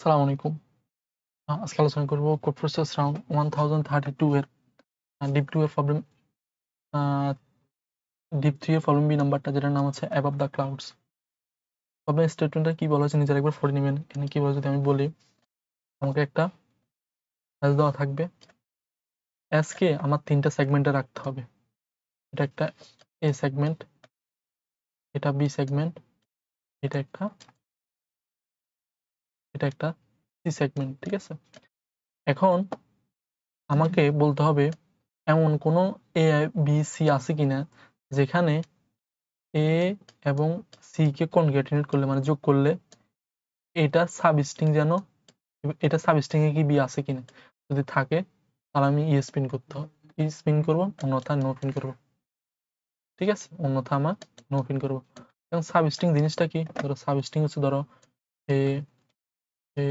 আসসালামু আলাইকুম। আজকে আলোচনা করব কোড প্রসেস রাউন্ড 1032 এর ডিপ 2 এর প্রবলেম ডিপ 3 এর প্রবলেম বি নাম্বারটা যেটার নাম হচ্ছে অ্যাবভ দ্য ক্লাউডস। প্রবলেম স্টেটমেন্টটা কি বলা হয়েছে নিজের একবার পড়ে নেবেন। এখানে কি বলা যদি আমি বলি, আমাকে একটা এস দেওয়া থাকবে। এস কে আমার তিনটা সেগমেন্টে রাখতে হবে। এটা একটা এ সেগমেন্ট, এটা বি সেগমেন্ট, এটা একটা সি সেগমেন্ট। ঠিক আছে, এখন আমাকে বলতে হবে এমন কোনো এ বি সি আছে কিনা যেখানে এ এবং সি কে কনক্যাটিনেট করলে মানে যোগ করলে এটা সাবস্ট্রিং যেন এটা সাবস্ট্রিং এ কি বি আছে কিনা, যদি থাকে তাহলে আমি ই স্পিন করতে হবে, ই স্পিন করবো, অন্যথা নো পিন করবো। ঠিক আছে, অন্যথা আমার নো পিন করবো। এবং সাবস্ট্রিং জিনিসটা কি, ধরো সাবস্ট্রিং হচ্ছে ধরো A A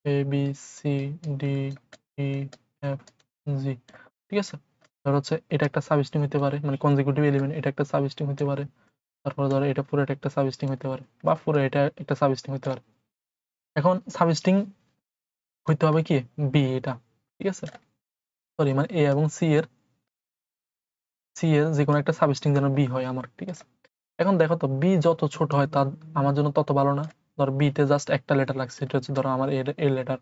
A B C D E F G. ঠিক আছে, ধরো হচ্ছে এটা একটা সাবস্ট্রিং হতে পারে, মানে কনজিকিউটিভ এলিমেন্ট, এটা একটা সাবস্ট্রিং হতে পারে। তারপরে ধরো এটা পুরো একটা সাবস্ট্রিং হতে পারে, বা পুরো এটা একটা সাবস্ট্রিং হতে পারে। এখন সাবস্ট্রিং হইতে হবে কি বি, এটা ঠিক আছে, সরি মানে এ এবং সি এর যে কোনো একটা সাবস্ট্রিং যেন বি হয় আমার। ঠিক আছে, এখন দেখো তো বি যত ছোট হয় তার আমার জন্য তত ভালো না। ধর বি তে জাস্ট একটা লেটার লাগছে, এটা হচ্ছে ধরো আমার এ লেটার।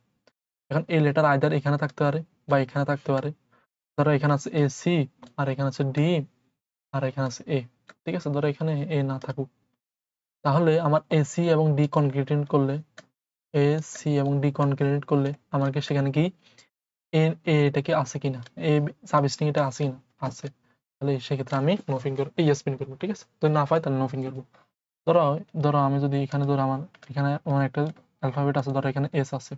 এখন এ লেটার আইদার এখানে থাকতে পারে বা এখানে থাকতে পারে। ধরো এখানে আছে এ সি, আর এখানে আছে ডি, আর এখানে আছে এ। ঠিক আছে, ধরো এখানে এ না থাকুক, তাহলে আমার এ সি এবং ডি কনক্যাটিনেট করলে এ সি এবং ডি কনক্যাটিনেট করলে আমাকে সেখানে কি এটা কি আছে কিনা, এ সাবস্ট্রিং এটা আছে কিনা, আছে। তাহলে সেক্ষেত্রে আমি নো পিন করবো, এই স্পিন করবো। ঠিক আছে, যদি না পাই তাহলে নো পিন করবো। ধরো ধরো আমি যদি এখানে ধরো আমার একটা অ্যালফাবেট আছে, ধরো এখানে এস আছে।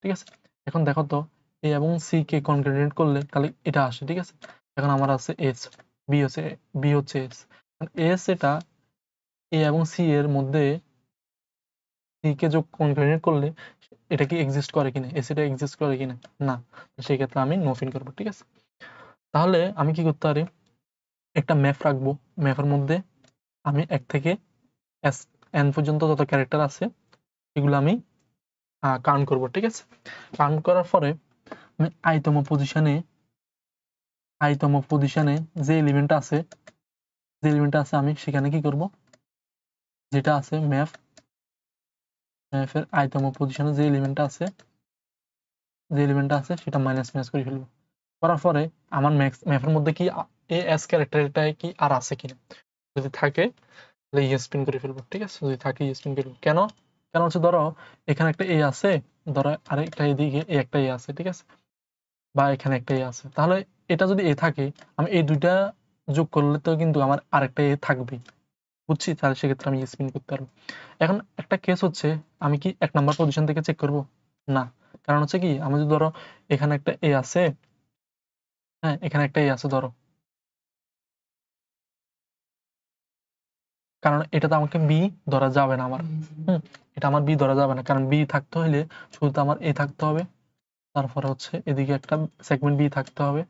ঠিক আছে, এখন দেখো তো এ এবং সি কে কনক্যাটিনেট করলে তাহলে এটা আসে। ঠিক আছে, এখন আমার আছে এস, বি হচ্ছে এস। এস এটা এ এবং সি এর মধ্যে সি কে যোগ কনক্যাটিনেট করলে এটা কি এক্সিস্ট করে কিনা, এস এটা এক্সিস্ট করে কিনা, না। সেই ক্ষেত্রে আমি নো পিন করবো। ঠিক আছে, তাহলে আমি কি করতে পারি, একটা ম্যাপ রাখবো। ম্যাপের মধ্যে আমি 1 থেকে এন পর্যন্ত যত ক্যারেক্টার আছে এগুলো আমি কাউন্ট করব। ঠিক আছে, কাউন্ট করার পরে আমি আইতম পজিশনে যে এলিমেন্টটা আছে আমি সেখানে কি করব, যেটা আছে ম্যাপের আইতম পজিশনে যে এলিমেন্টটা আছে সেটা মাইনাস করে ফেলবো। করার পরে আমার ম্যাপের মধ্যে কি এ এস ক্যারেক্টারটা কি আর আছে কিনা, যদি থাকে তাহলে স্পিন করে ফেলবো। ঠিক আছে, যদি থাকে স্পিন করবো। কেন কেন হচ্ছে ধরো এখানে একটা এ আছে, ধরো আরেকটা এদিকে একটা এ আছে। ঠিক আছে, বা এখানে একটা এ আছে, তাহলে এটা যদি এ থাকে আমি এই দুইটা যোগ করলে তো কিন্তু আমার আরেকটা এ থাকবে, বুঝছি। তাহলে সেক্ষেত্রে আমি স্পিন করতে পারবো। এখন একটা কেস হচ্ছে, আমি কি 1 নাম্বার পজিশন থেকে চেক করব, না। কারণ হচ্ছে কি, আমি যদি ধরো এখানে একটা এ আছে, হ্যাঁ এখানে একটা এ আছে ধরো, কারণ এটা তো আমাকে বি ধরা যাবে না আমার। এটা আমার বি ধরা যাবে না, কারণ বি থাকতে হলে শুধু তো আমার এ থাকতে হবে, তারপরে হচ্ছে এদিকে একটা সেগমেন্ট বি থাকতে হবে,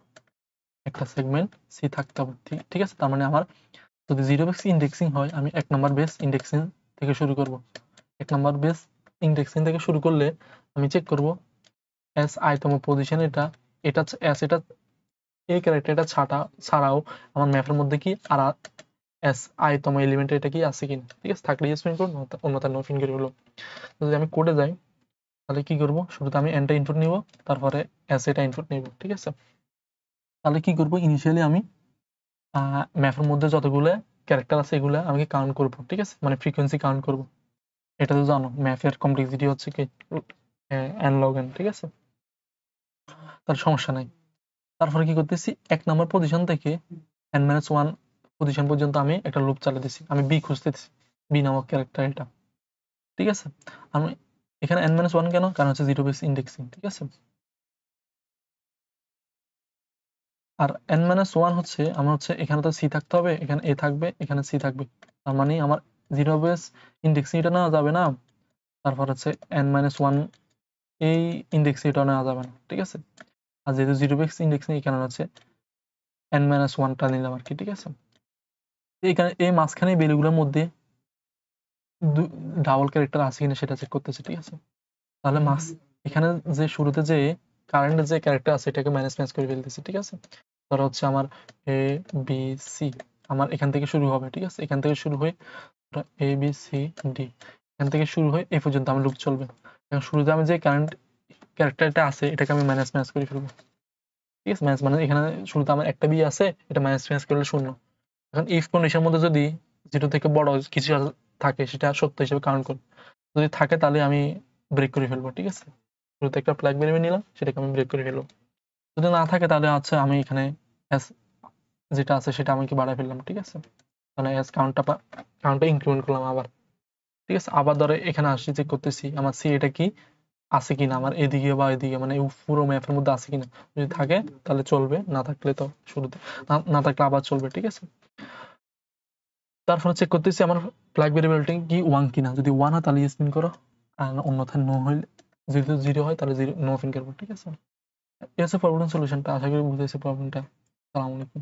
একটা সেগমেন্ট সি থাকতে হবে। ঠিক আছে, তার মানে আমার যদি 0 বেস ইন্ডেক্সিং হয় আমি 1 নাম্বার বেস ইন্ডেক্সিং থেকে শুরু করব। 1 নাম্বার বেস ইন্ডেক্সিং থেকে শুরু করলে আমি চেক করব এস আইতম পজিশন এটা এটা এস এটা এই ক্যারেক্টারটা ছাড়াও আমার ম্যাপের মধ্যে কি আর এস আইতম এলিমেন্ট এটা কি আছে কিনা। ঠিক আছে, থাকলে ইয়েস প্রিন্ট করব, অন্যথা নো প্রিন্ট করে হলো। যদি আমি কোডে যাই তাহলে কি করব, শুরুতে আমি এনটা ইনপুট নিব, তারপরে এস এটা ইনপুট নিব। ঠিক আছে, তাহলে কি করব, ইনিশিয়ালি আমি ম্যাপের মধ্যে যতগুলো ক্যারেক্টার আছে এগুলো আমি কাউন্ট করব। ঠিক আছে, মানে ফ্রিকোয়েন্সি কাউন্ট করব। এটা তো জানো ম্যাপের কমপ্লেক্সিটি হচ্ছে কি n log n। ঠিক আছে, তার সমস্যা নাই। তারপরে কি করতেছি, 1 নাম্বার পজিশন থেকে n-1 পজিশন পর্যন্ত আমি একটা লুপ চালাতেছি, আমি বি খুঁজতেছি, বি নামক ক্যারেক্টার এটা। ঠিক আছে, আমি এখানে n-1 কেন, কারণ হচ্ছে 0 বেস ইন্ডেক্সিং। ঠিক আছে, আর n-1 হচ্ছে আমার হচ্ছে এখানে তো সি থাকতে হবে, এখানে এ থাকবে, এখানে সি থাকবে, তার মানে আমার 0 বেস ইন্ডেক্সিং এটা নেওয়া যাবে না। তারপর হচ্ছে n-1 এই ইন্ডেক্সে এটা নেওয়া যাবে না। ঠিক আছে, আর যেহেতু 0 বেস ইন্ডেক্সিং এখানে হচ্ছে n-1 টা নিলাম আর কি। ঠিক আছে, এখানে এই মাঝখানে ভ্যালুগুলোর মধ্যে ডাবল ক্যারেক্টার আছে কিনা সেটা চেক করতেছি, ঠিক আছে? তাহলে এখানে যে শুরুতে যে কারেন্ট যে ক্যারেক্টার আছে এটাকে ম্যানেজ করে ফেলতেছি, ঠিক আছে? ধরো হচ্ছে আমার এ বি সি আমার এখান থেকে শুরু হবে, ঠিক আছে? এখান থেকে শুরু হয়ে এ বি সি ডি এখান থেকে শুরু হয়ে এ পর্যন্ত আমার লুপ চলবে। এখন শুরুতে আমি যে কারেন্ট ক্যারেক্টারটা আছে এটাকে আমি ম্যানেজ করে ফেলবো, ঠিক আছে? ম্যানেজ মানে এখানে শুরুতে আমার একটা বি আছে, এটা ম্যানেজ করলে শূন্য। এখন ইফ কন্ডিশনের মধ্যে যদি 0 থেকে বড় কিছু থাকে সেটা সত্য হিসেবে কাউন্ট করবে, যদি থাকে তাহলে আমি ব্রেক করে ফেলবো, ঠিক আছে? শুরুতে একটা ফ্ল্যাগ ভেরিয়েবল নিলাম, সেটাকে আমি ব্রেক করে ফেলবো। যদি না থাকে তাহলে আচ্ছা আমি এখানে এস যেটা আছে সেটা আমাকে বাড়ায় ফেললাম, ঠিক আছে? মানে এস কাউন্টটা ইনক্রিমেন্ট করলাম আবার, ঠিক আছে? আবার ধরে এখানে আসছি, চেক করতেছি আমার সি এটা কি আছে কিনা, আমার এদিকে বা এদিকে মানে পুরো ম্যাপের মধ্যে আছে কিনা। যদি থাকে তাহলে চলবে, না থাকলে তো শুরুতে না থাকলে আবার চলবে, ঠিক আছে? তারপরে চেক করতেছি আমার ফ্ল্যাগ ভেরিয়েবলটা কি 1 কিনা। যদি 1 হয় তাহলে ইয়েস প্রিন্ট করো, আর অন্যথায় নো হইলে, যদি 0 হয় তাহলে নো প্রিন্ট করবো, ঠিক আছে? এই হচ্ছে প্রবলেম সলিউশনটা। আশা করি বুঝেছি প্রবলেমটা। আসসালামু আলাইকুম।